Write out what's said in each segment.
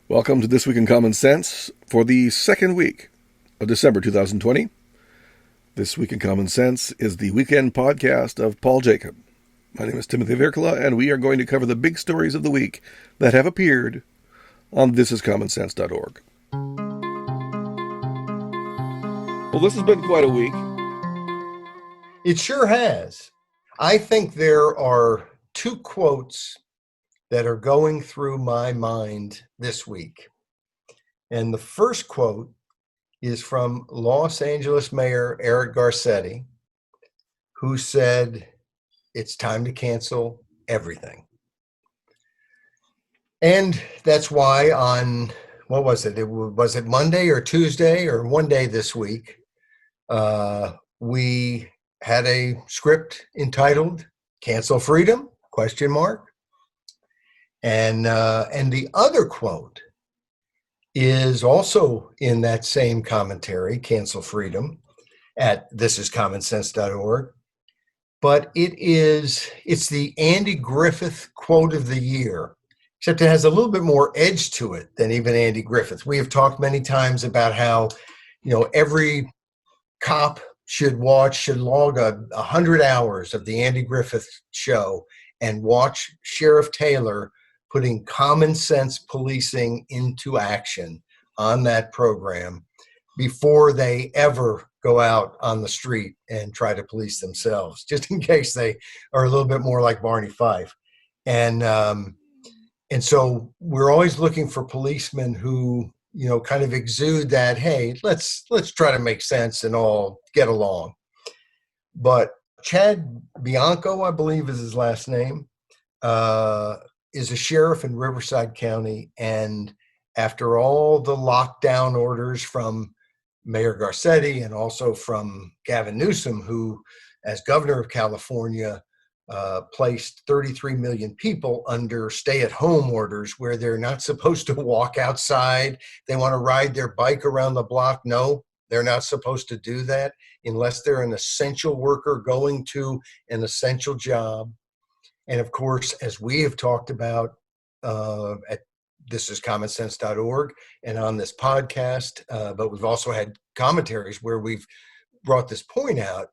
Welcome to This Week in Common Sense for the second week of December 2020. This Week in Common Sense is the weekend podcast of Paul Jacob. My name is Timothy Virkala, and we are going to cover the big stories of the week that have appeared on thisiscommonsense.org. Well, this has been quite a week. It sure has. I think there are two quotes that are going through my mind this week. And the first quote is from Los Angeles Mayor Eric Garcetti, who said, "It's time to cancel everything." And that's why on, what was it? Was it Monday or Tuesday or one day this week? We had a script entitled "Cancel Freedom?" ? And the other quote is also in that same commentary, Cancel Freedom, at thisiscommonsense.org. But it's the Andy Griffith quote of the year, except it has a little bit more edge to it than even Andy Griffith. We have talked many times about how, every cop should log 100 hours of the Andy Griffith show and watch Sheriff Taylor putting common sense policing into action on that program before they ever go out on the street and try to police themselves, just in case they are a little bit more like Barney Fife. And so we're always looking for policemen who, kind of exude that, hey, let's try to make sense and all get along. But Chad Bianco, I believe is his last name, is a sheriff in Riverside County. And after all the lockdown orders from Mayor Garcetti and also from Gavin Newsom, who, as governor of California, placed 33 million people under stay-at-home orders where they're not supposed to walk outside. They want to ride their bike around the block. No, they're not supposed to do that unless they're an essential worker going to an essential job. And of course, as we have talked about at thisiscommonsense.org and on this podcast, but we've also had commentaries where we've brought this point out,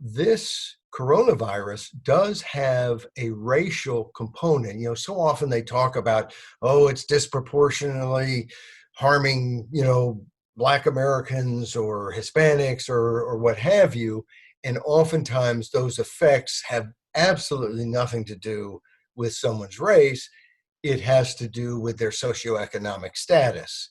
this coronavirus does have a racial component. So often they talk about, it's disproportionately harming, Black Americans or Hispanics or what have you. And oftentimes those effects have absolutely nothing to do with someone's race. It has to do with their socioeconomic status.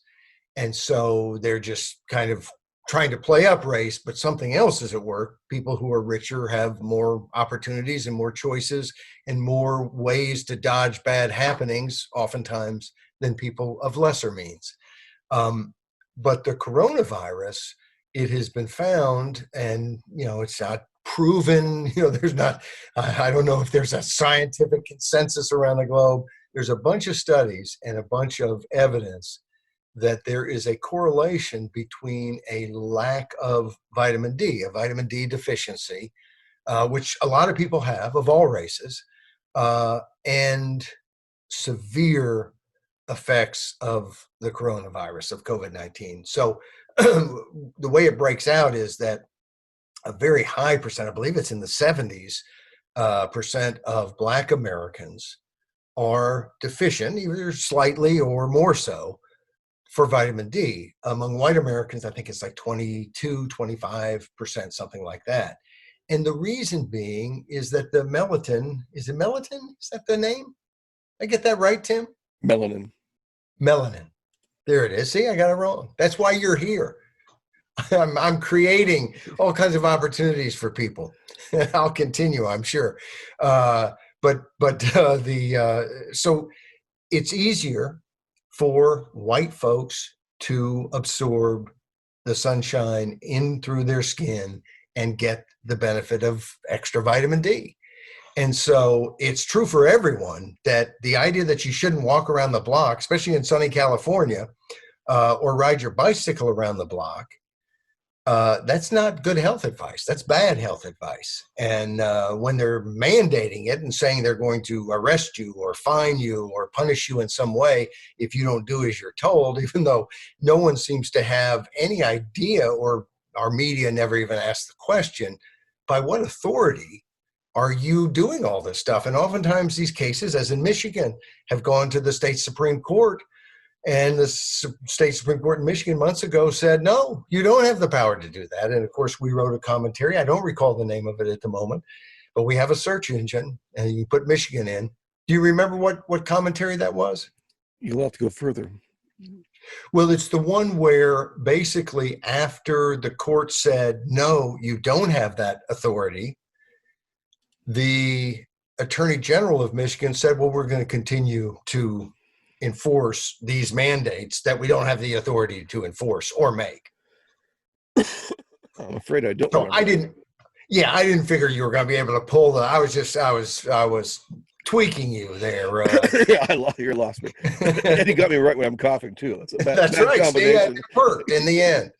And so they're just kind of trying to play up race, but something else is at work. People who are richer have more opportunities and more choices and more ways to dodge bad happenings, oftentimes, than people of lesser means. But the coronavirus, it has been found, and, it's not proven, I don't know if there's a scientific consensus around the globe. There's a bunch of studies and a bunch of evidence that there is a correlation between a lack of vitamin D, a vitamin D deficiency, which a lot of people have of all races, and severe effects of the coronavirus, of COVID-19. So the way it breaks out is that a very high percent, I believe it's in the 70s percent of Black Americans are deficient, either slightly or more so, for vitamin D. Among white Americans, I think it's like 22-25%, something like that. And the reason being is that the melatonin, is it melatonin? Is that the name? I get that right, Tim? Melanin. There it is. See, I got it wrong. That's why you're here. I'm creating all kinds of opportunities for people. I'll continue, I'm sure. So it's easier for white folks to absorb the sunshine in through their skin and get the benefit of extra vitamin D. And so it's true for everyone that the idea that you shouldn't walk around the block, especially in sunny California, or ride your bicycle around the block, that's not good health advice. That's bad health advice. And when they're mandating it and saying they're going to arrest you or fine you or punish you in some way if you don't do as you're told, even though no one seems to have any idea, or our media never even asked the question, by what authority are you doing all this stuff? And oftentimes these cases, as in Michigan, have gone to the state Supreme Court. And the state Supreme Court in Michigan months ago said, no, you don't have the power to do that. And of course, we wrote a commentary. I don't recall the name of it at the moment, but we have a search engine and you put Michigan in. Do you remember what commentary that was? You'll have to go further. Well, it's the one where basically after the court said, no, you don't have that authority, the Attorney General of Michigan said, well, we're going to continue to enforce these mandates that we don't have the authority to enforce or make. I'm afraid I don't. So I didn't figure you were going to be able to pull the, I was tweaking you there. Yeah, you lost me. And you got me right when I'm coughing too. That's a bad right. combination. It hurt in the end.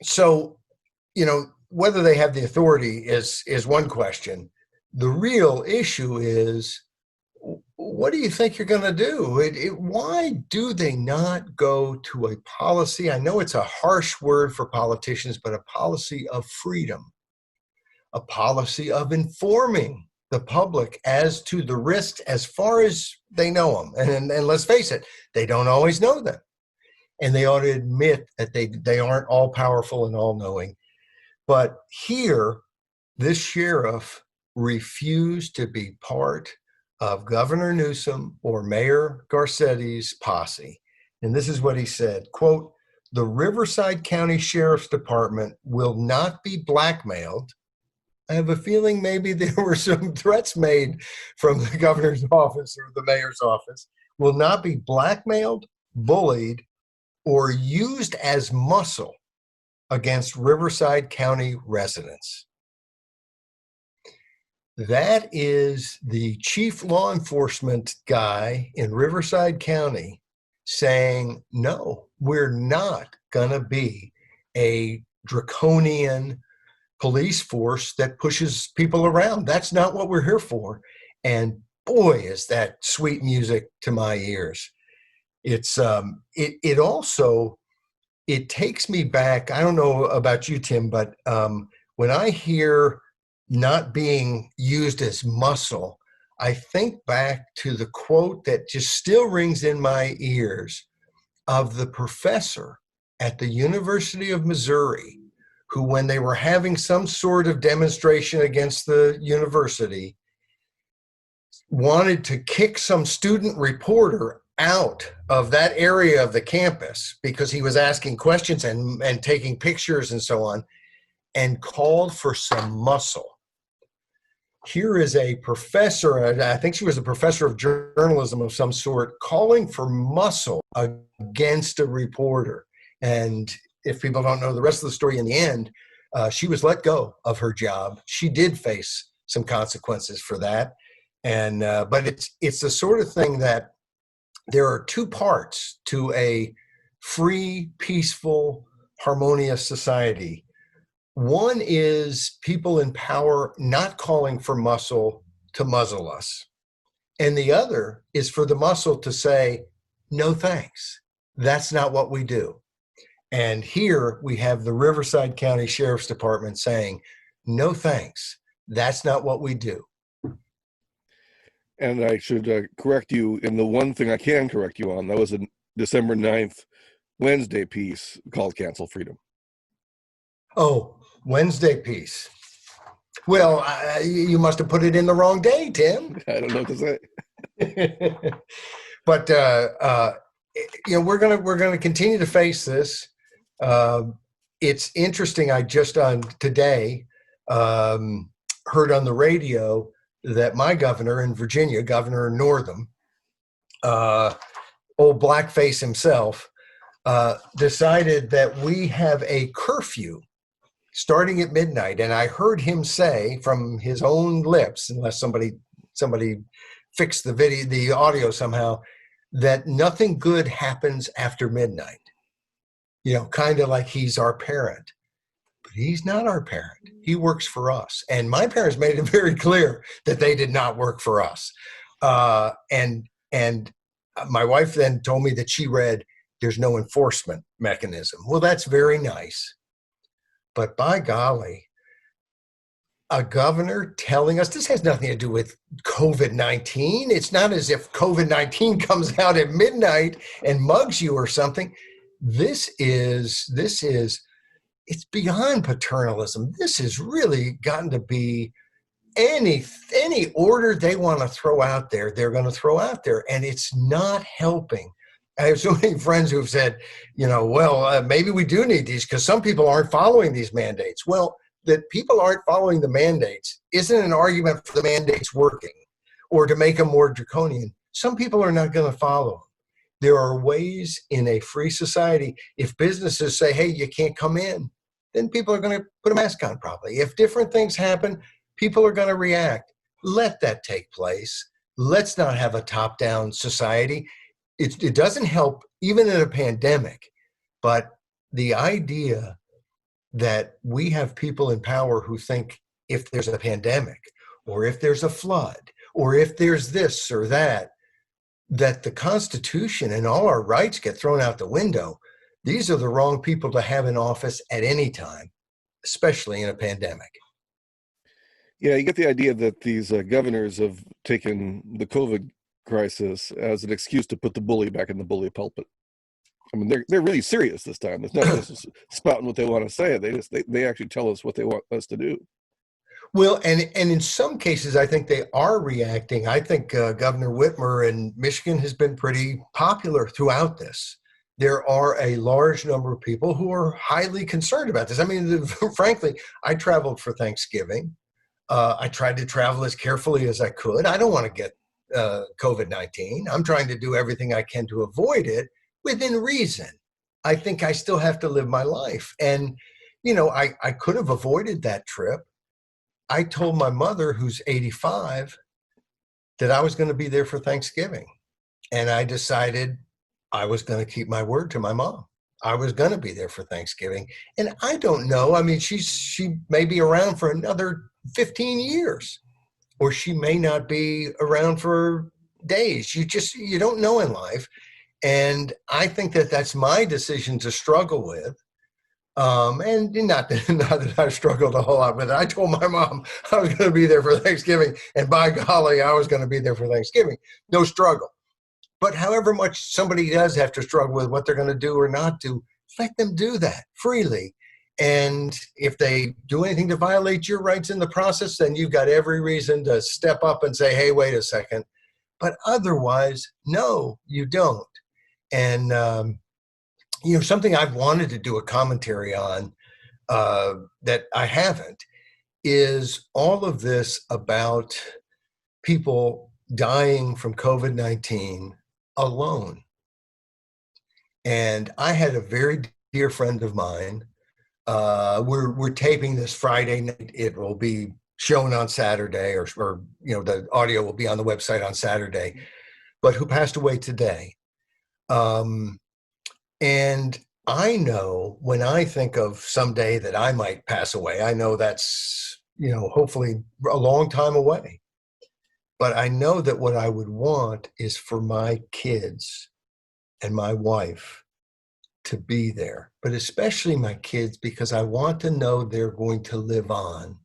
So, whether they have the authority is one question. The real issue is, what do you think you're going to do? Why do they not go to a policy? I know it's a harsh word for politicians, but a policy of freedom, a policy of informing the public as to the risks as far as they know them. And let's face it, they don't always know them. And they ought to admit that they aren't all powerful and all knowing. But here, this sheriff refused to be part of Governor Newsom or Mayor Garcetti's posse. And this is what he said, quote, "The Riverside County Sheriff's Department will not be blackmailed." I have a feeling maybe there were some threats made from the governor's office or the mayor's office. Will not be blackmailed, bullied, or used as muscle against Riverside County residents. That is the chief law enforcement guy in Riverside County saying, no, we're not going to be a draconian police force that pushes people around. That's not what we're here for. And boy, is that sweet music to my ears. It's it also takes me back. I don't know about you, Tim, but when I hear not being used as muscle, I think back to the quote that just still rings in my ears of the professor at the University of Missouri, who, when they were having some sort of demonstration against the university, wanted to kick some student reporter out of that area of the campus because he was asking questions and taking pictures and so on, and called for some muscle. Here is a professor, I think she was a professor of journalism of some sort, calling for muscle against a reporter. And if people don't know the rest of the story, in the end, she was let go of her job. She did face some consequences for that. And but it's the sort of thing that there are two parts to a free, peaceful, harmonious society. One is people in power not calling for muscle to muzzle us. And the other is for the muscle to say, no thanks, that's not what we do. And here we have the Riverside County Sheriff's Department saying, no thanks, that's not what we do. And I should correct you in the one thing I can correct you on. That was a December 9th Wednesday piece called Cancel Freedom. Oh, Wednesday piece. Well, you must have put it in the wrong day, Tim. I don't know what to say. But we're gonna continue to face this. It's interesting. I just on today heard on the radio that my governor in Virginia, Governor Northam, old blackface himself, decided that we have a curfew starting at midnight. And I heard him say from his own lips, unless somebody fixed the audio somehow, that nothing good happens after midnight. kind of like he's our parent. But he's not our parent. He works for us. And my parents made it very clear that they did not work for us. And my wife then told me that she read, "There's no enforcement mechanism." Well, that's very nice. But by golly, a governor telling us this has nothing to do with COVID-19. It's not as if COVID-19 comes out at midnight and mugs you or something. This is it's beyond paternalism. This has really gotten to be any order they want to throw out there, they're going to throw out there, and it's not helping. I have so many friends who've said, maybe we do need these because some people aren't following these mandates. Well, that people aren't following the mandates isn't an argument for the mandates working or to make them more draconian. Some people are not going to follow them. There are ways in a free society. If businesses say, hey, you can't come in, then people are going to put a mask on probably. If different things happen, people are going to react. Let that take place. Let's not have a top-down society. It doesn't help even in a pandemic, but the idea that we have people in power who think if there's a pandemic or if there's a flood or if there's this or that the Constitution and all our rights get thrown out the window. These are the wrong people to have in office at any time, especially in a pandemic. Yeah, you get the idea that these governors have taken the COVID crisis as an excuse to put the bully back in the bully pulpit. I mean, they're really serious this time. It's not just spouting what they want to say. They actually tell us what they want us to do. Well, and in some cases, I think they are reacting. I think Governor Whitmer in Michigan has been pretty popular throughout this. There are a large number of people who are highly concerned about this. I mean, frankly, I traveled for Thanksgiving. I tried to travel as carefully as I could. I don't want to get COVID-19. I'm trying to do everything I can to avoid it within reason. I think I still have to live my life. And, I could have avoided that trip. I told my mother, who's 85, that I was going to be there for Thanksgiving. And I decided I was going to keep my word to my mom. I was going to be there for Thanksgiving. And I don't know. I mean, she may be around for another 15 years, or she may not be around for days. You don't know in life. And I think that that's my decision to struggle with. And not that I've struggled a whole lot with it. I told my mom I was going to be there for Thanksgiving, and by golly, I was going to be there for Thanksgiving. No struggle. But however much somebody does have to struggle with what they're going to do or not do, let them do that freely. And if they do anything to violate your rights in the process, then you've got every reason to step up and say, hey, wait a second. But otherwise, no, you don't. And, something I've wanted to do a commentary on that I haven't is all of this about people dying from COVID-19 alone. And I had a very dear friend of mine. We're taping this Friday night. It will be shown on Saturday, or the audio will be on the website on Saturday, but who passed away today. And I know when I think of someday that I might pass away, I know that's, hopefully a long time away. But I know that what I would want is for my kids and my wife to be there, but especially my kids, because I want to know they're going to live on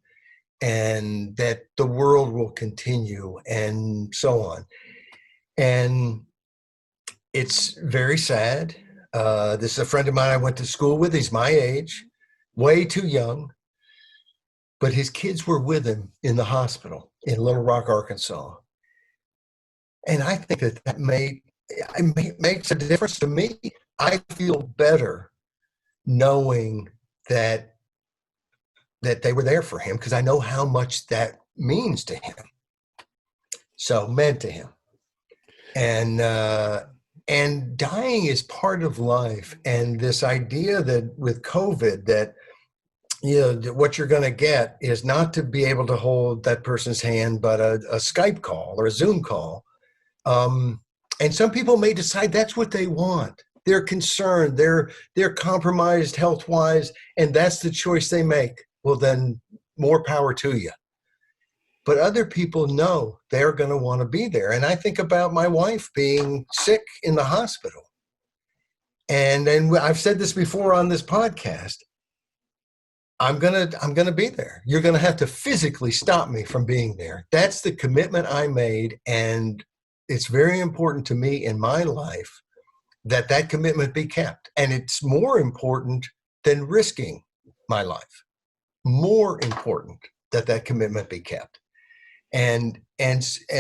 and that the world will continue and so on. And it's very sad. This is a friend of mine I went to school with. He's my age, way too young, but his kids were with him in the hospital in Little Rock, Arkansas. And I think that makes a difference to me. I feel better knowing that they were there for him, because I know how much that means to him. So meant to him. And dying is part of life. And this idea that with COVID, that what you're going to get is not to be able to hold that person's hand, but a Skype call or a Zoom call. And some people may decide that's what they want. They're concerned. They're compromised health-wise, and that's the choice they make. Well, then more power to you. But other people know they're going to want to be there. And I think about my wife being sick in the hospital. And I've said this before on this podcast. I'm gonna be there. You're gonna have to physically stop me from being there. That's the commitment I made, and it's very important to me in my life that commitment be kept. And it's more important than risking my life. More important that commitment be kept. And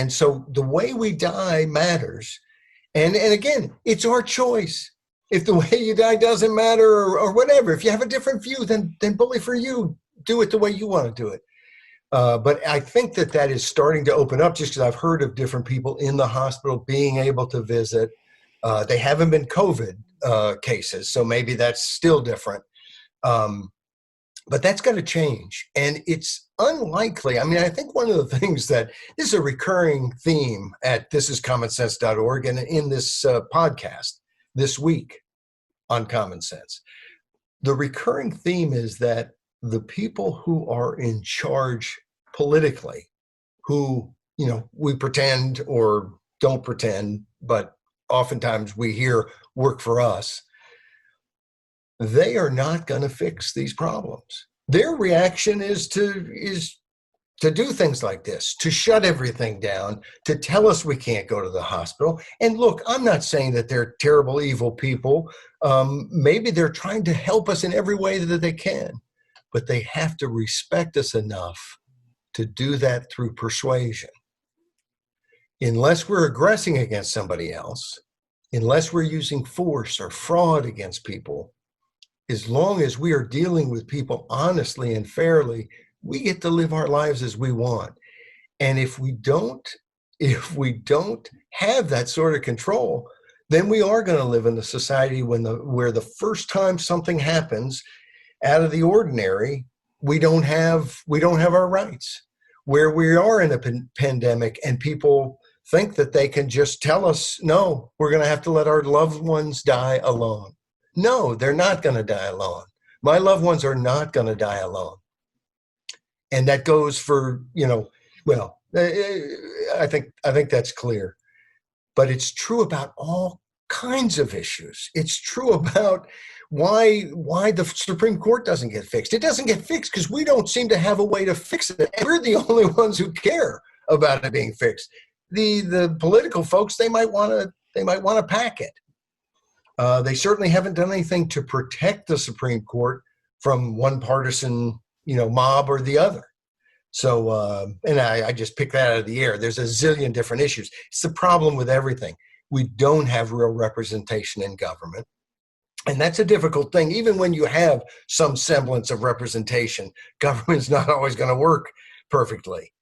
so the way we die matters. And again, it's our choice. If the way you die doesn't matter or whatever, if you have a different view, then bully for you. Do it the way you want to do it. But I think that is starting to open up, just because I've heard of different people in the hospital being able to visit. They haven't been COVID cases, so maybe that's still different. But that's going to change. And it's unlikely. I mean, I think one of the things that this is a recurring theme at thisiscommonsense.org and in this podcast this week on Common Sense. The recurring theme is that the people who are in charge politically, who, we pretend or don't pretend, but oftentimes we hear work for us, they are not going to fix these problems. Their reaction is to do things like this, to shut everything down, to tell us we can't go to the hospital. And look, I'm not saying that they're terrible, evil people. Maybe they're trying to help us in every way that they can, but they have to respect us enough to do that through persuasion. Unless we're aggressing against somebody else, unless we're using force or fraud against people, as long as we are dealing with people honestly and fairly, we get to live our lives as we want. And if we don't have that sort of control, then we are going to live in a society where the first time something happens out of the ordinary, we don't have our rights. Where we are in a pandemic and people think that they can just tell us, no, we're going to have to let our loved ones die alone. No, they're not going to die alone. My loved ones are not going to die alone. And that goes for, I think that's clear. But it's true about all kinds of issues. It's true about why the Supreme Court doesn't get fixed. It doesn't get fixed because we don't seem to have a way to fix it. And we're the only ones who care about it being fixed. The political folks, they might want to pack it. They certainly haven't done anything to protect the Supreme Court from one partisan, mob or the other. So, and I just picked that out of the air. There's a zillion different issues. It's the problem with everything. We don't have real representation in government. And that's a difficult thing. Even when you have some semblance of representation, government's not always going to work perfectly.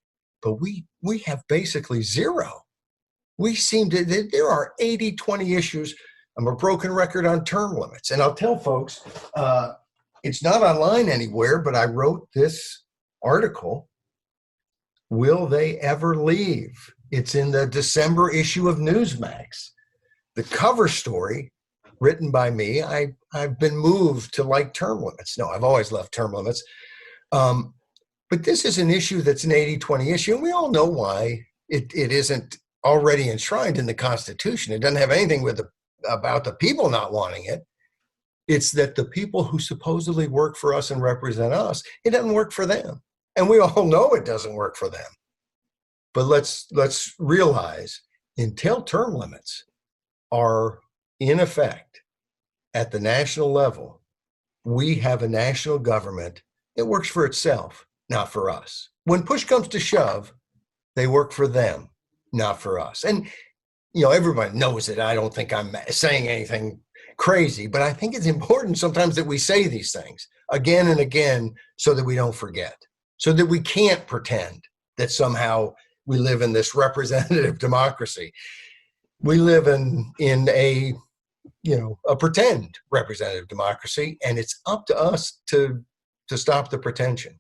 But we have basically zero. We seem to, there are 80-20 issues. I'm a broken record on term limits. And I'll tell folks, it's not online anywhere, but I wrote this article, Will They Ever Leave? It's in the December issue of Newsmax. The cover story, written by me, I've been moved to like term limits. No, I've always loved term limits. But this is an issue that's an 80-20 issue, and we all know why it isn't already enshrined in the Constitution. It doesn't have anything about the people not wanting it. It's that the people who supposedly work for us and represent us, it doesn't work for them. And we all know it doesn't work for them. But let's realize, until term limits are in effect at the national level, we have a national government that works for itself, not for us. When push comes to shove, they work for them, not for us. And everybody knows it. I don't think I'm saying anything crazy, but I think it's important sometimes that we say these things again and again so that we don't forget, so that we can't pretend that somehow we live in this representative democracy. We live in a pretend representative democracy, and it's up to us to stop the pretension.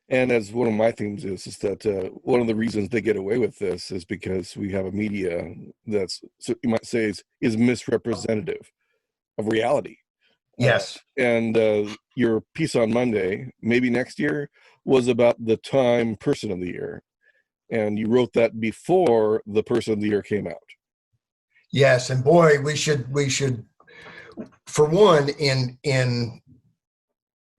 And as one of my themes is that one of the reasons they get away with this is because we have a media that's, so you might say, is misrepresentative of reality. Yes. And your piece on Monday, maybe next year, was about the Time Person of the Year. And you wrote that before the Person of the Year came out. Yes, and boy, we should, for one, in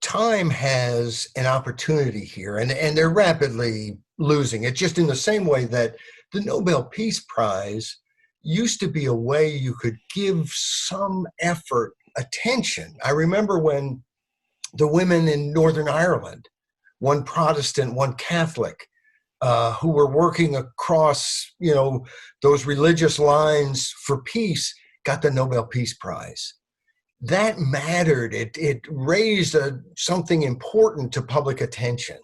Time has an opportunity here, and they're rapidly losing it, just in the same way that the Nobel Peace Prize used to be a way you could give some effort attention. I remember when the women in Northern Ireland, one Protestant, one Catholic, who were working across, those religious lines for peace, got the Nobel Peace Prize. That mattered. It raised something important to public attention,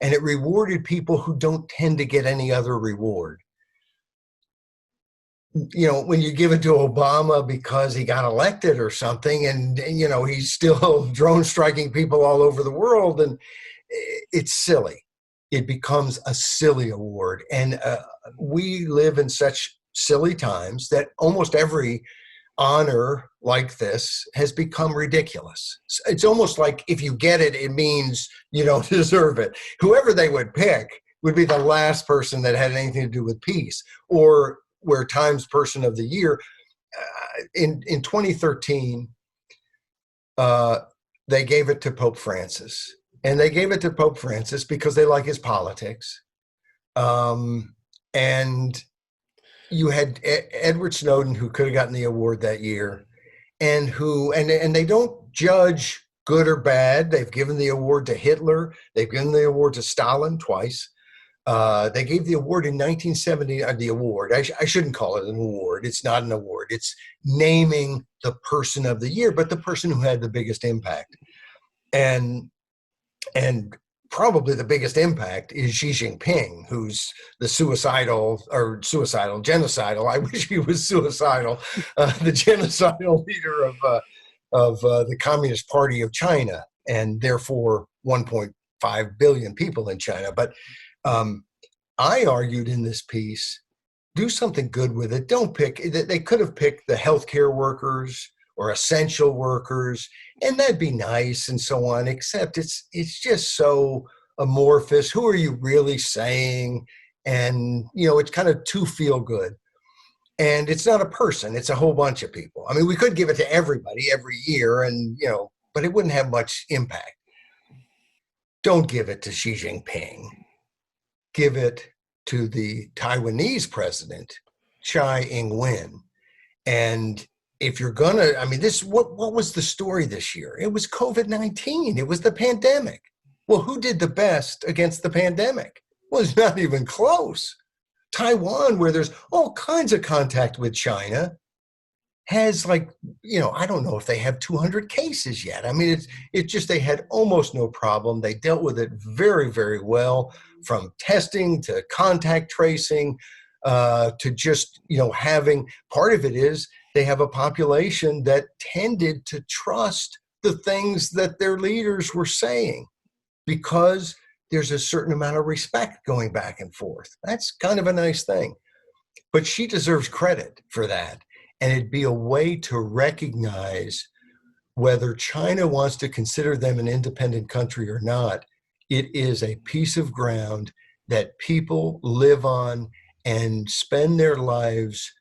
and it rewarded people who don't tend to get any other reward. When you give it to Obama because he got elected or something, and he's still drone striking people all over the world, and it's silly. It becomes a silly award, and we live in such silly times that almost every honor like this has become ridiculous. It's almost like if you get it, it means you don't deserve it. Whoever they would pick would be the last person that had anything to do with peace, or where Times Person of the Year. In 2013, they gave it to Pope Francis. And they gave it to Pope Francis because they like his politics. And you had Edward Snowden, who could have gotten the award that year, and they don't judge good or bad. They've given the award to Hitler. They've given the award to Stalin twice. They gave the award in 1970. The award, I shouldn't call it an award. It's not an award. It's naming the person of the year, but the person who had the biggest impact. And probably the biggest impact is Xi Jinping, who's the genocidal. I wish he was suicidal. The genocidal leader of the Communist Party of China, and therefore 1.5 billion people in China. But I argued in this piece, do something good with it. Don't pick. They could have picked the healthcare workers or essential workers, and that'd be nice and so on, except it's just so amorphous. Who are you really saying? And, it's kind of too feel good. And it's not a person, it's a whole bunch of people. I mean, we could give it to everybody every year and, but it wouldn't have much impact. Don't give it to Xi Jinping. Give it to the Taiwanese president, Tsai Ing-wen. And if you're gonna, what was the story this year? It was COVID-19. It was the pandemic. Well, who did the best against the pandemic? Well, it's not even close. Taiwan, where there's all kinds of contact with China, has I don't know if they have 200 cases yet. It's just they had almost no problem. They dealt with it very, very well, from testing to contact tracing to just, having, part of it is they have a population that tended to trust the things that their leaders were saying because there's a certain amount of respect going back and forth. That's kind of a nice thing. But she deserves credit for that. And it'd be a way to recognize whether China wants to consider them an independent country or not. It is a piece of ground that people live on and spend their lives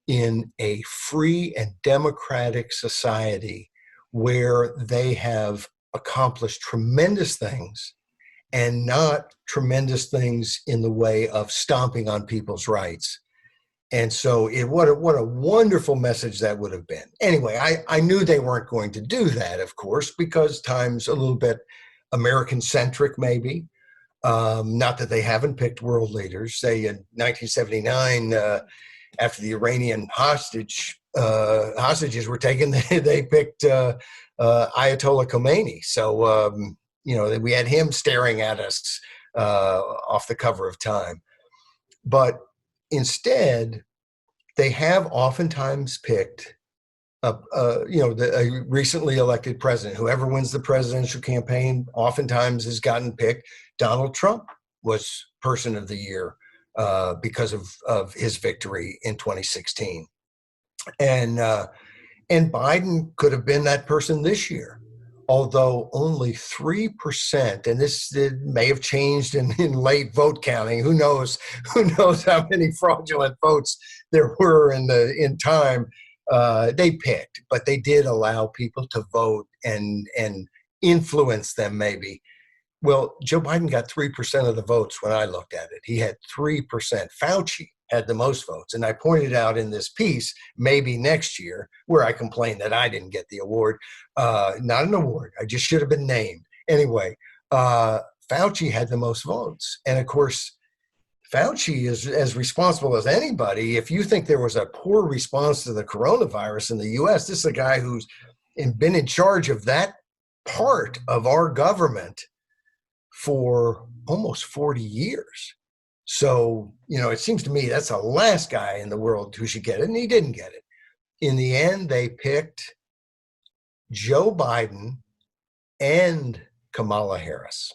in a free and democratic society where they have accomplished tremendous things, and not tremendous things in the way of stomping on people's rights. And so what a wonderful message that would have been. Anyway, I knew they weren't going to do that, of course, because Time's a little bit American-centric, maybe. Not that they haven't picked world leaders. Say in 1979, after the Iranian hostages were taken, they picked Ayatollah Khomeini. So, we had him staring at us off the cover of Time. But instead, they have oftentimes picked a recently elected president. Whoever wins the presidential campaign oftentimes has gotten picked Donald Trump was Person of the Year because of his victory in 2016. And Biden could have been that person this year, although only 3%, and this may have changed in late vote counting. Who knows? Who knows how many fraudulent votes there were in time? They picked, but they did allow people to vote and influence them maybe. Well, Joe Biden got 3% of the votes when I looked at it. He had 3%. Fauci had the most votes. And I pointed out in this piece, maybe next year, where I complained that I didn't get the award. Not an award. I just should have been named. Anyway, Fauci had the most votes. And of course, Fauci is as responsible as anybody. If you think there was a poor response to the coronavirus in the U.S., this is a guy who's been in charge of that part of our government for almost 40 years. So, it seems to me that's the last guy in the world who should get it, and he didn't get it. In the end, they picked Joe Biden and Kamala Harris.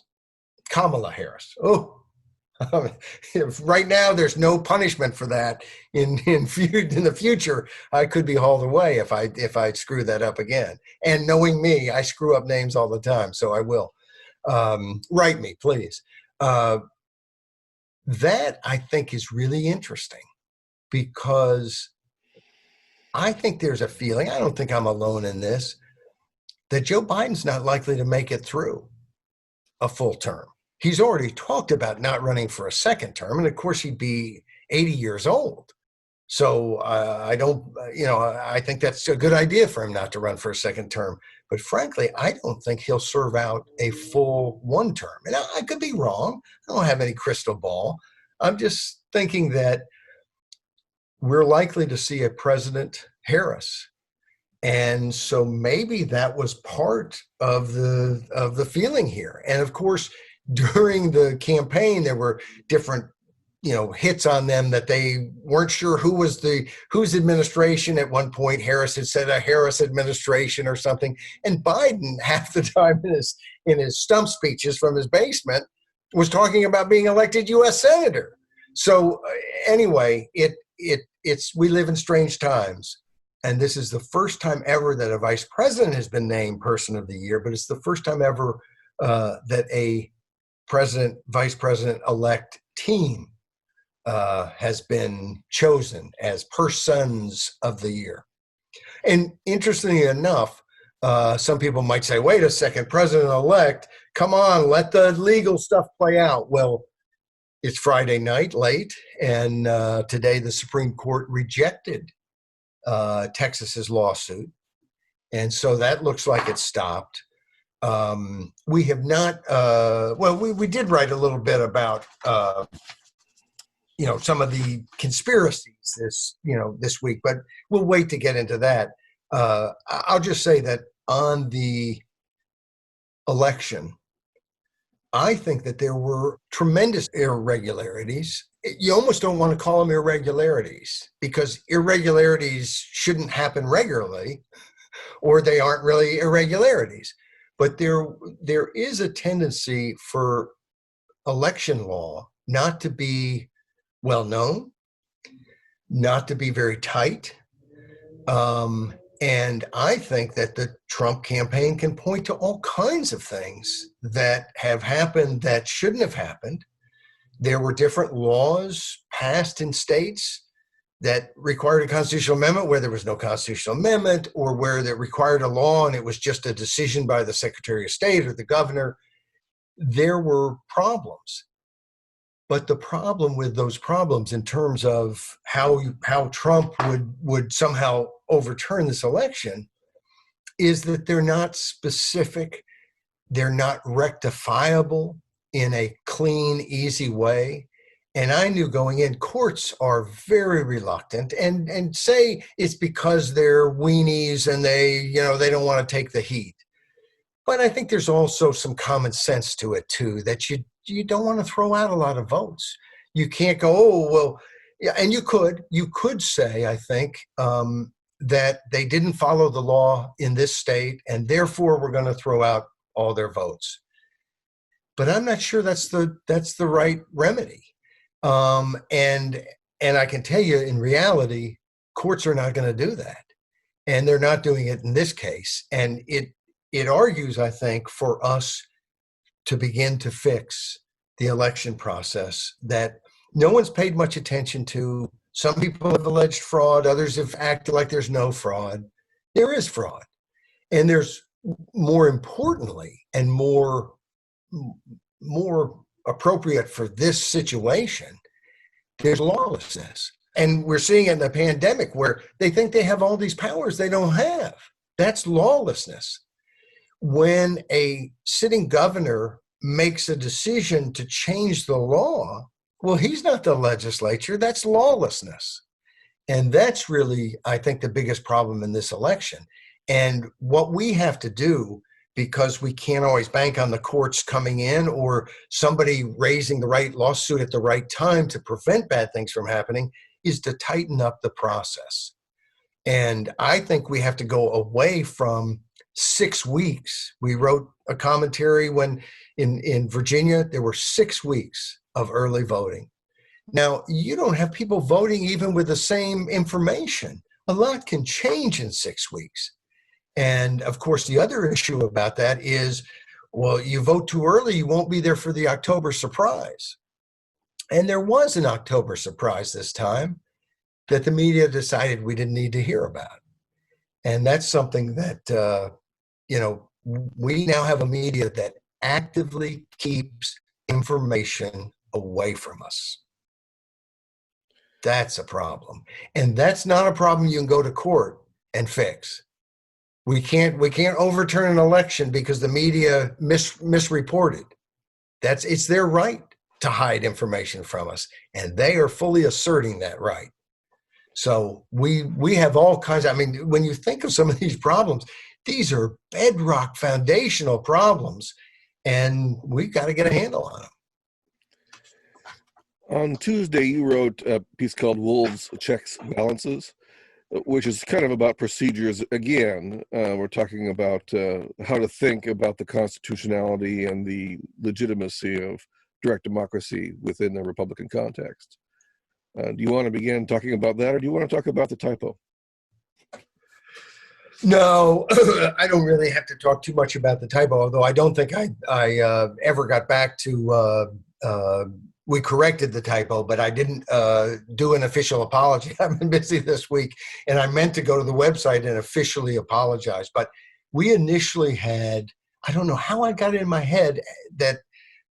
Oh, right now there's no punishment for that. In the future, I could be hauled away if I screw that up again. And knowing me, I screw up names all the time, so I will. Write me, please. That I think is really interesting because I think there's a feeling, I don't think I'm alone in this, that Joe Biden's not likely to make it through a full term. He's already talked about not running for a second term, and of course he'd be 80 years old. So I think that's a good idea for him not to run for a second term. But frankly, I don't think he'll serve out a full one term. And I could be wrong. I don't have any crystal ball. I'm just thinking that we're likely to see a President Harris. And so maybe that was part of the feeling here. And of course, during the campaign, there were different hits on them that they weren't sure whose administration. At one point, Harris had said a Harris administration or something. And Biden, half the time in his stump speeches from his basement, was talking about being elected U.S. Senator. So anyway, we live in strange times. And this is the first time ever that a vice president has been named Person of the Year, but it's the first time ever that a vice president-elect team has been chosen as Persons of the Year. And interestingly enough, some people might say, wait a second, President-elect, come on, let the legal stuff play out. Well, it's Friday night late, and today the Supreme Court rejected Texas's lawsuit. And so that looks like it's stopped. We have not, we did write a little bit about some of the conspiracies this week, but we'll wait to get into that. I'll just say that on the election, I think that there were tremendous irregularities. You almost don't want to call them irregularities because irregularities shouldn't happen regularly, or they aren't really irregularities. But there is a tendency for election law not to be well known, not to be very tight. And I think that the Trump campaign can point to all kinds of things that have happened that shouldn't have happened. There were different laws passed in states that required a constitutional amendment where there was no constitutional amendment, or where that required a law and it was just a decision by the Secretary of State or the governor. There were problems. But the problem with those problems in terms of how Trump would somehow overturn this election is that they're not specific, they're not rectifiable in a clean, easy way. And I knew going in, courts are very reluctant and say it's because they're weenies and they don't want to take the heat. But I think there's also some common sense to it too, that you don't want to throw out a lot of votes. You can't go, oh, well, yeah, and you could say, I think, that they didn't follow the law in this state and therefore we're going to throw out all their votes. but I'm not sure that's the right remedy. And I can tell you, in reality, courts are not going to do that, and they're not doing it in this case. And it argues, I think, for us to begin to fix the election process that no one's paid much attention to. Some people have alleged fraud, others have acted like there's no fraud. There is fraud. And there's, more importantly and more appropriate for this situation, there's lawlessness. And we're seeing it in the pandemic where they think they have all these powers they don't have. That's lawlessness. When a sitting governor makes a decision to change the law, well, he's not the legislature. That's lawlessness. And that's really, I think, the biggest problem in this election. And what we have to do, because we can't always bank on the courts coming in or somebody raising the right lawsuit at the right time to prevent bad things from happening, is to tighten up the process. And I think we have to go away from 6 weeks. We wrote a commentary when in Virginia, there were 6 weeks of early voting. Now, you don't have people voting even with the same information. A lot can change in 6 weeks. And of course, the other issue about that is, well, you vote too early, you won't be there for the October surprise. And there was an October surprise this time that the media decided we didn't need to hear about. And that's something that, we now have a media that actively keeps information away from us. That's a problem. And that's not a problem you can go to court and fix. We can't overturn an election because the media misreported. It's their right to hide information from us, and they are fully asserting that right. So we have all kinds. I mean, when you think of some of these problems, these are bedrock foundational problems, and we've got to get a handle on them. On Tuesday, you wrote a piece called Wolves, Checks, Balances, which is kind of about procedures. Again, we're talking about how to think about the constitutionality and the legitimacy of direct democracy within the Republican context. Do you want to begin talking about that, or do you want to talk about the typo? No, I don't really have to talk too much about the typo, although I don't think I ever got back to we corrected the typo, but I didn't do an official apology. I've been busy this week, and I meant to go to the website and officially apologize. But we initially had, I don't know how I got it in my head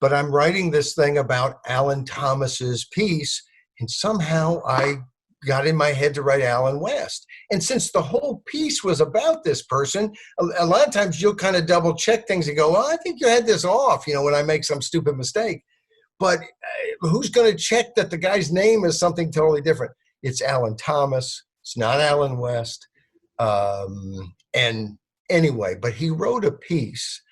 but I'm writing this thing about Alan Thomas's piece, and somehow I got in my head to write Alan West. And since the whole piece was about this person, a lot of times you'll kind of double check things and go, well, I think you had this off, when I make some stupid mistake. But who's going to check that the guy's name is something totally different? It's Alan Thomas. It's not Alan West. And anyway, but he wrote a piece.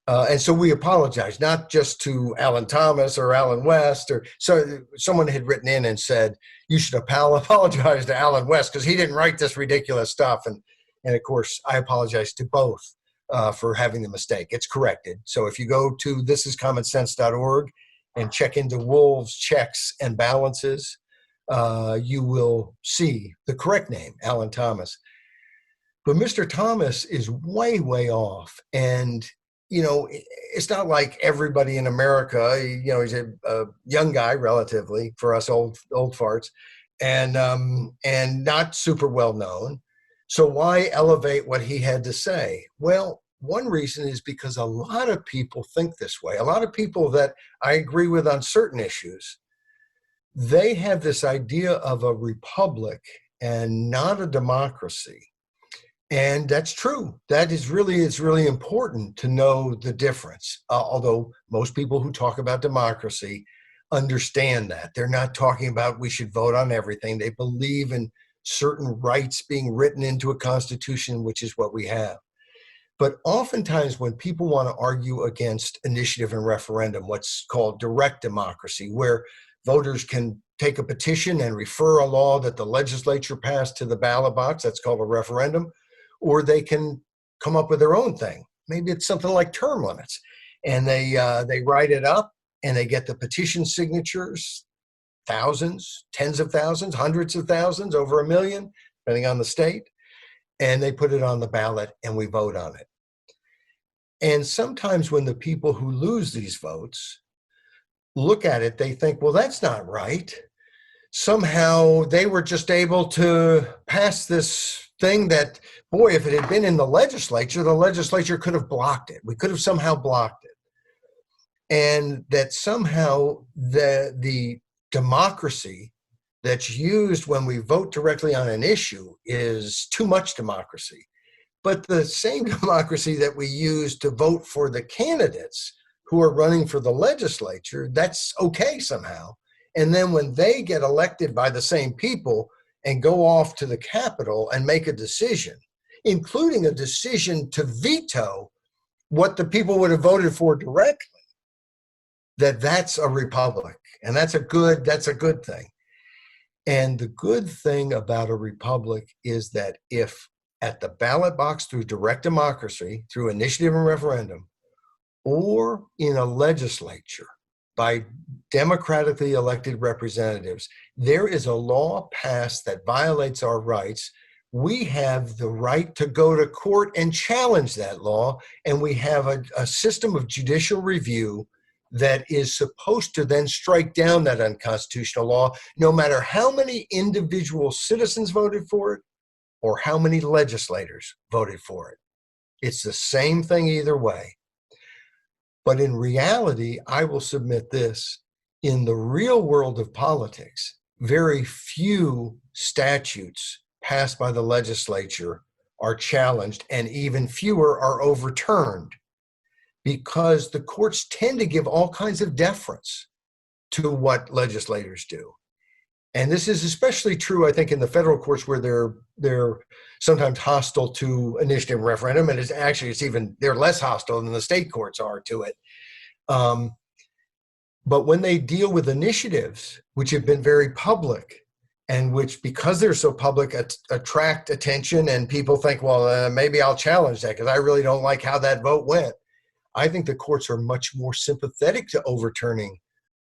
And so we apologize, not just to Alan Thomas or Alan West. So someone had written in and said, you should apologize to Alan West because he didn't write this ridiculous stuff. And of course, I apologize to both for having the mistake. It's corrected. So if you go to thisiscommonsense.org, and check into Wolves, Checks, and Balances, you will see the correct name, Alan Thomas. But Mr. Thomas is way, way off. And, it's not like everybody in America, he's a young guy, relatively, for us old farts, and not super well known. So why elevate what he had to say? Well, one reason is because a lot of people think this way. A lot of people that I agree with on certain issues, they have this idea of a republic and not a democracy. And that's true. It's really important to know the difference. Although most people who talk about democracy understand that. They're not talking about we should vote on everything. They believe in certain rights being written into a constitution, which is what we have. But oftentimes when people want to argue against initiative and referendum, what's called direct democracy, where voters can take a petition and refer a law that the legislature passed to the ballot box, that's called a referendum, or they can come up with their own thing. Maybe it's something like term limits. and they write it up, and they get the petition signatures, thousands, tens of thousands, hundreds of thousands, over 1 million, depending on the state, and they put it on the ballot, and we vote on it. And sometimes when the people who lose these votes look at it, they think, well, that's not right. Somehow they were just able to pass this thing that, boy, if it had been in the legislature could have blocked it. We could have somehow blocked it. And that somehow the democracy that's used when we vote directly on an issue is too much democracy. But the same democracy that we use to vote for the candidates who are running for the legislature, that's okay somehow. And then when they get elected by the same people and go off to the Capitol and make a decision, including a decision to veto what the people would have voted for directly, that's a republic. And that's a good thing. And the good thing about a republic is that if at the ballot box through direct democracy, through initiative and referendum, or in a legislature by democratically elected representatives, there is a law passed that violates our rights, we have the right to go to court and challenge that law. And we have a system of judicial review that is supposed to then strike down that unconstitutional law, no matter how many individual citizens voted for it or how many legislators voted for it. It's the same thing either way. But in reality, I will submit this, in the real world of politics, very few statutes passed by the legislature are challenged, and even fewer are overturned, because the courts tend to give all kinds of deference to what legislators do. And this is especially true, I think, in the federal courts, where they're sometimes hostile to initiative and referendum, and they're less hostile than the state courts are to it. But when they deal with initiatives, which have been very public, and which, because they're so public, attract attention, and people think, well, maybe I'll challenge that because I really don't like how that vote went, I think the courts are much more sympathetic to overturning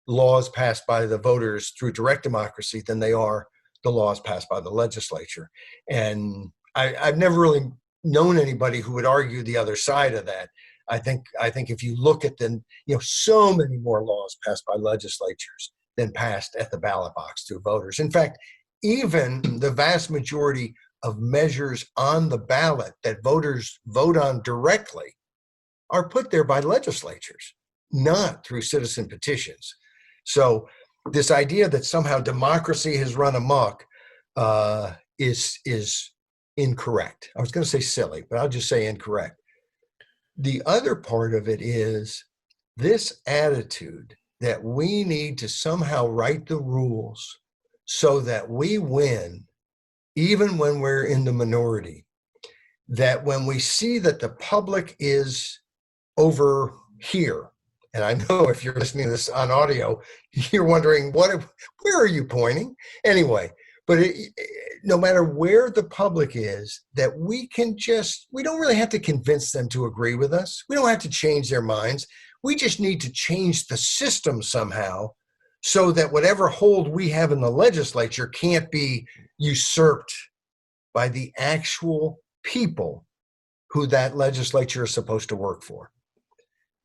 laws passed by the voters through direct democracy than they are the laws passed by the legislature. And I've never really known anybody who would argue the other side of that. I think if you look at so many more laws passed by legislatures than passed at the ballot box through voters. In fact, even the vast majority of measures on the ballot that voters vote on directly are put there by legislatures, not through citizen petitions. So this idea that somehow democracy has run amok is incorrect. I was going to say silly, but I'll just say incorrect. The other part of it is this attitude that we need to somehow write the rules so that we win, even when we're in the minority. That when we see that the public is over here, and I know if you're listening to this on audio, you're wondering, where are you pointing? Anyway, but no matter where the public is, that we don't really have to convince them to agree with us. We don't have to change their minds. We just need to change the system somehow so that whatever hold we have in the legislature can't be usurped by the actual people who that legislature is supposed to work for.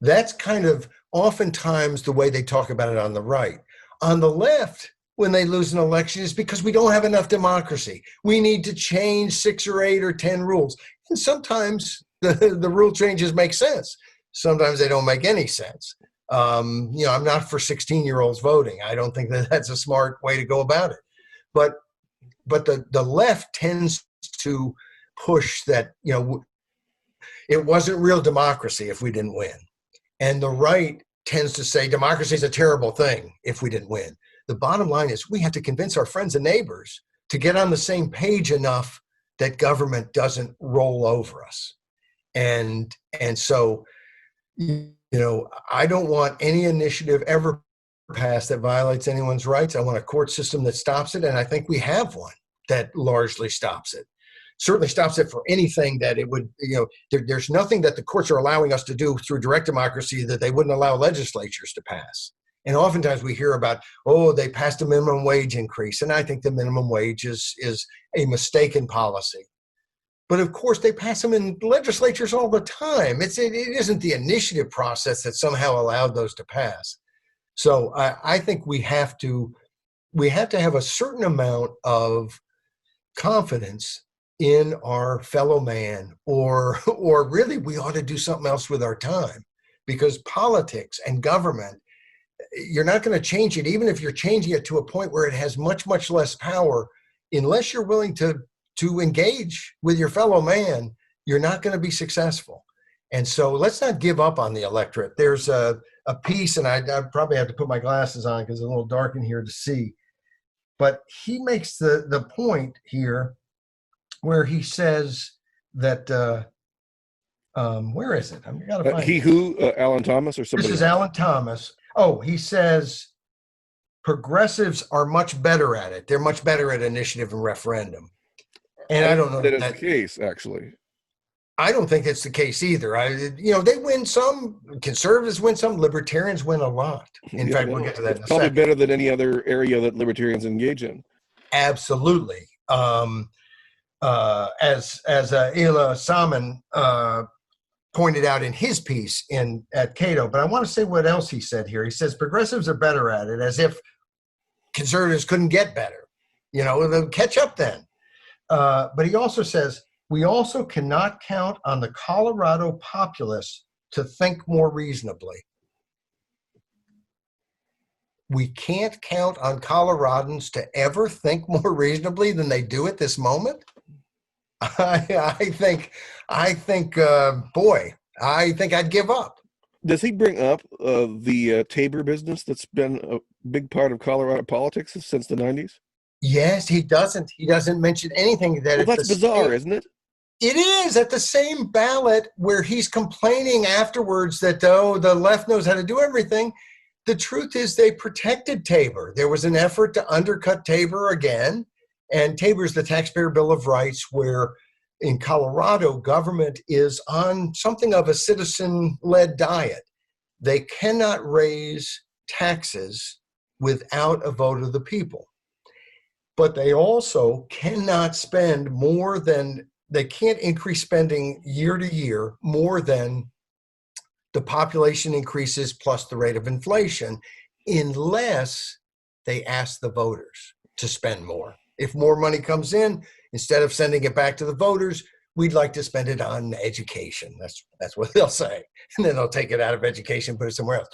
That's kind of oftentimes the way they talk about it on the right. On the left, when they lose an election, is because we don't have enough democracy. We need to change 6 or 8 or 10 rules. And sometimes the rule changes make sense. Sometimes they don't make any sense. I'm not for 16-year-olds voting. I don't think that that's a smart way to go about it. But the left tends to push that, it wasn't real democracy if we didn't win. And the right tends to say democracy is a terrible thing if we didn't win. The bottom line is we have to convince our friends and neighbors to get on the same page enough that government doesn't roll over us. And so, I don't want any initiative ever passed that violates anyone's rights. I want a court system that stops it. And I think we have one that largely stops it. certainly stops it for anything that it would, there's nothing that the courts are allowing us to do through direct democracy that they wouldn't allow legislatures to pass. And oftentimes we hear about, oh, they passed a minimum wage increase. And I think the minimum wage is a mistaken policy. But of course, they pass them in legislatures all the time. It isn't the initiative process that somehow allowed those to pass. So I think we have to have a certain amount of confidence in our fellow man, or really we ought to do something else with our time, because politics and government, you're not going to change it, even if you're changing it to a point where it has much, much less power, unless you're willing to engage with your fellow man. You're not going to be successful. And so let's not give up on the electorate. There's a piece, and I probably have to put my glasses on because it's a little dark in here to see, but he makes the point here where he says that, where is it? I've got to find it. Alan Thomas or somebody? This is Alan Thomas. Oh, he says progressives are much better at it. They're much better at initiative and referendum. And I don't know that is the case, actually. I don't think it's the case either. They win some, conservatives win some, libertarians win a lot. In fact, we'll get to that in a probably second. Better than any other area that libertarians engage in. Absolutely. As Ila Salmon pointed out in his piece at Cato, but I want to say what else he said here. He says progressives are better at it, as if conservatives couldn't get better. They'll catch up then. But he also says, we also cannot count on the Colorado populace to think more reasonably. We can't count on Coloradans to ever think more reasonably than they do at this moment. I think I'd give up. Does he bring up the Tabor business that's been a big part of Colorado politics since the 90s? Yes, he doesn't. He doesn't mention anything that. Well, that's bizarre, isn't it? It is. At the same ballot where he's complaining afterwards that, the left knows how to do everything. The truth is they protected Tabor. There was an effort to undercut Tabor again. And Tabor's the Taxpayer Bill of Rights, where in Colorado, government is on something of a citizen-led diet. They cannot raise taxes without a vote of the people. But they also cannot spend more than, they can't increase spending year to year more than the population increases plus the rate of inflation, unless they ask the voters to spend more. If more money comes in, instead of sending it back to the voters, we'd like to spend it on education. That's what they'll say. And then they'll take it out of education, put it somewhere else.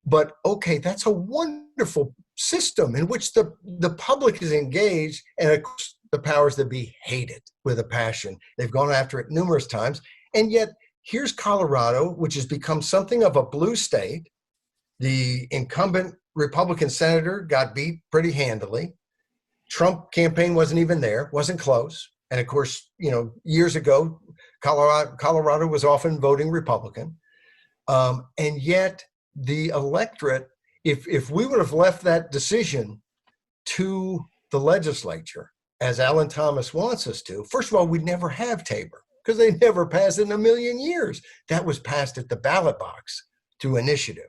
But okay, that's a wonderful system in which the public is engaged, and of course the powers that be hate it with a passion. They've gone after it numerous times. And yet here's Colorado, which has become something of a blue state. The incumbent Republican senator got beat pretty handily. Trump campaign wasn't even there, wasn't close. And of course, years ago, Colorado was often voting Republican. And yet the electorate, if we would have left that decision to the legislature, as Alan Thomas wants us to, first of all, we'd never have Tabor because they never passed it in a million years. That was passed at the ballot box through initiative.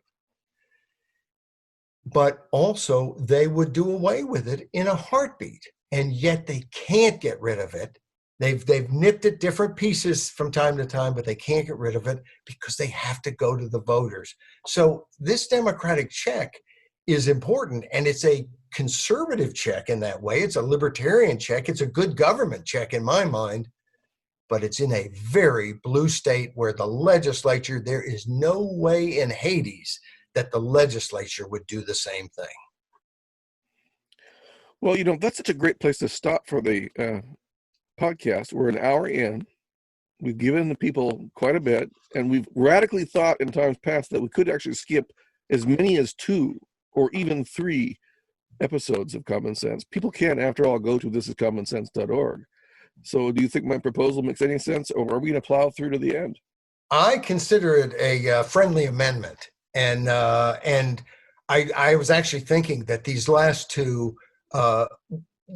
But also they would do away with it in a heartbeat, and yet they can't get rid of it. They've nipped at different pieces from time to time, but they can't get rid of it because they have to go to the voters. So this democratic check is important, and it's a conservative check in that way. It's a libertarian check. It's a good government check in my mind, but it's in a very blue state where the legislature, there is no way in Hades that the legislature would do the same thing. Well, that's such a great place to stop for the podcast. We're an hour in. We've given the people quite a bit, and we've radically thought in times past that we could actually skip as many as 2 or even 3 episodes of Common Sense. People can, after all, go to thisiscommonsense.org. So do you think my proposal makes any sense, or are we going to plow through to the end? I consider it a friendly amendment. And I was actually thinking that these last 2,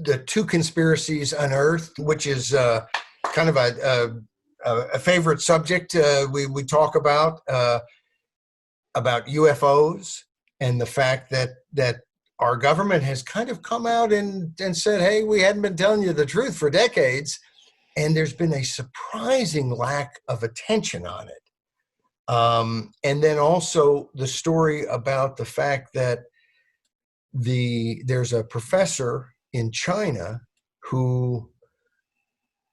the two conspiracies unearthed, which is kind of a favorite subject we talk about UFOs and the fact that our government has kind of come out and said, hey, we hadn't been telling you the truth for decades. And there's been a surprising lack of attention on it. And then also the story about the fact that there's a professor in China who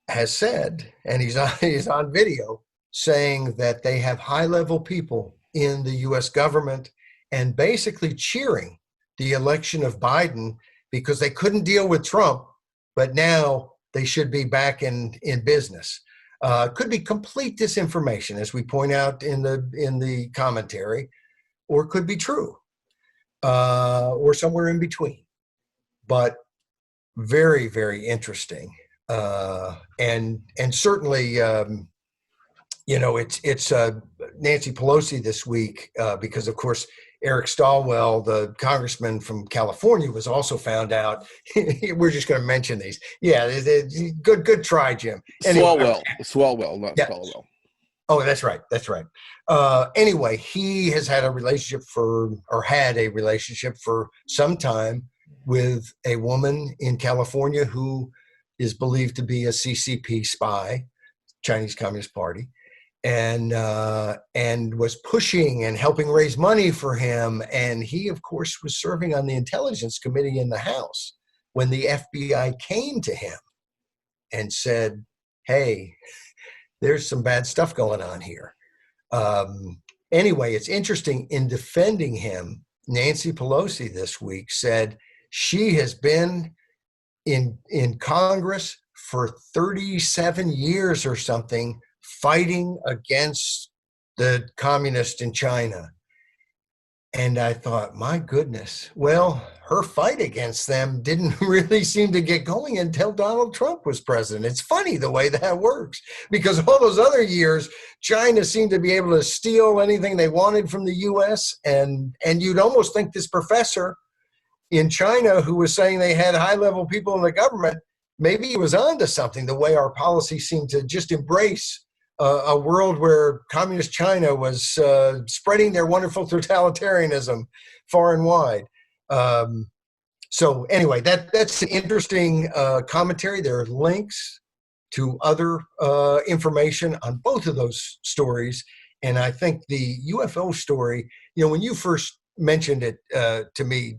has said, and he's on video, saying that they have high-level people in the U.S. government and basically cheering the election of Biden because they couldn't deal with Trump, but now they should be back in business. Could be complete disinformation, as we point out in the commentary, or could be true, or somewhere in between. But very, very interesting, and certainly, it's Nancy Pelosi this week because, of course, Eric Stilwell, the congressman from California, was also found out. We're just going to mention these. Yeah, good try, Jim. Anyway, Swalwell, not yeah. Stilwell. Oh, that's right. Anyway, he has had a relationship for some time with a woman in California who is believed to be a CCP spy, Chinese Communist Party, and was pushing and helping raise money for him. And he, of course, was serving on the Intelligence Committee in the House when the FBI came to him and said, hey, there's some bad stuff going on here. Anyway, it's interesting. In defending him, Nancy Pelosi this week said she has been in Congress for 37 years or something, fighting against the communists in China. And I thought, my goodness, well, her fight against them didn't really seem to get going until Donald Trump was president. It's funny the way that works, because all those other years, China seemed to be able to steal anything they wanted from the U.S. And you'd almost think this professor in China who was saying they had high-level people in the government, maybe he was onto something, the way our policy seemed to just embrace a world where communist China was spreading their wonderful totalitarianism far and wide. So anyway, that's an interesting commentary. There are links to other information on both of those stories. And I think the UFO story, when you first mentioned it to me,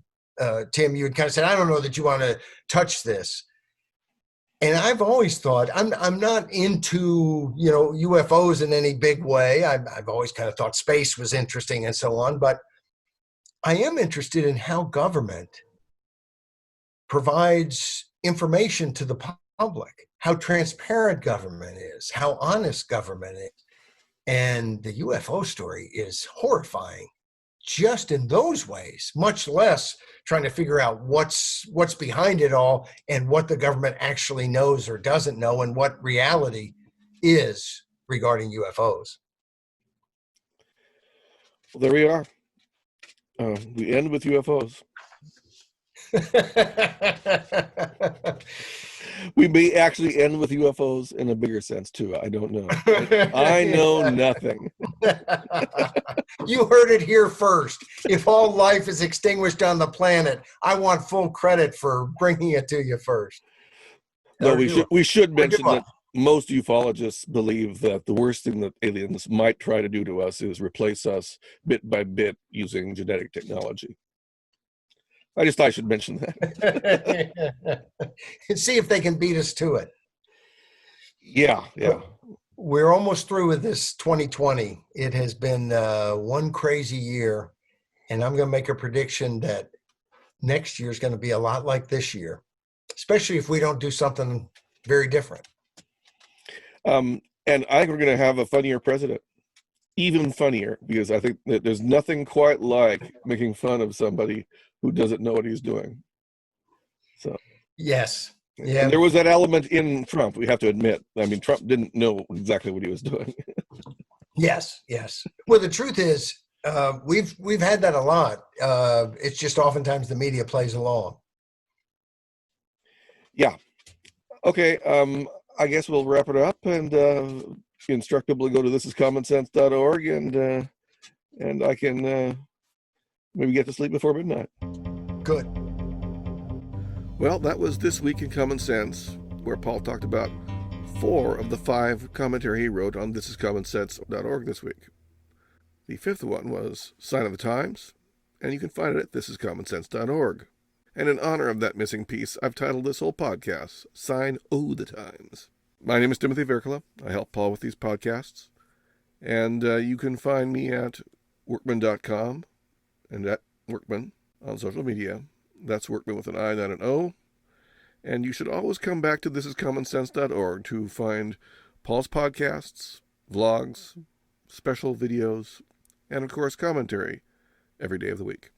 Tim, you had kind of said, I don't know that you want to touch this. And I've always thought, I'm not into, UFOs in any big way. I've always kind of thought space was interesting and so on. But I am interested in how government provides information to the public, how transparent government is, how honest government is. And the UFO story is horrifying just in those ways, much less trying to figure out what's behind it all and what the government actually knows or doesn't know and what reality is regarding UFOs. Well, there we are. We end with UFOs. We may actually end with UFOs in a bigger sense, too. I don't know. I know nothing. You heard it here first. If all life is extinguished on the planet, I want full credit for bringing it to you first. No, we should mention that most ufologists believe that the worst thing that aliens might try to do to us is replace us bit by bit using genetic technology. I just thought I should mention that. And see if they can beat us to it. Yeah. We're almost through with this 2020. It has been one crazy year, and I'm going to make a prediction that next year is going to be a lot like this year, especially if we don't do something very different. And I think we're going to have a funnier president. Even funnier, because I think that there's nothing quite like making fun of somebody who doesn't know what he's doing. So yes, yeah. And there was that element in Trump, we have to admit. I mean, Trump didn't know exactly what he was doing. Yes. Well, the truth is, we've had that a lot. It's just oftentimes the media plays along. Yeah. Okay. I guess we'll wrap it up and instructively go to thisiscommonsense.org and I can maybe get to sleep before midnight. Good. Well, that was This Week in Common Sense, where Paul talked about 4 of the 5 commentary he wrote on thisiscommonsense.org this week. The 5th one was Sign of the Times, and you can find it at thisiscommonsense.org. And in honor of that missing piece, I've titled this whole podcast, Sign O' the Times. My name is Timothy Virkola. I help Paul with these podcasts. And you can find me at workman.com and at Workman on social media. That's Workman with an I, not an O. And you should always come back to thisiscommonsense.org to find Paul's podcasts, vlogs, special videos, and of course commentary every day of the week.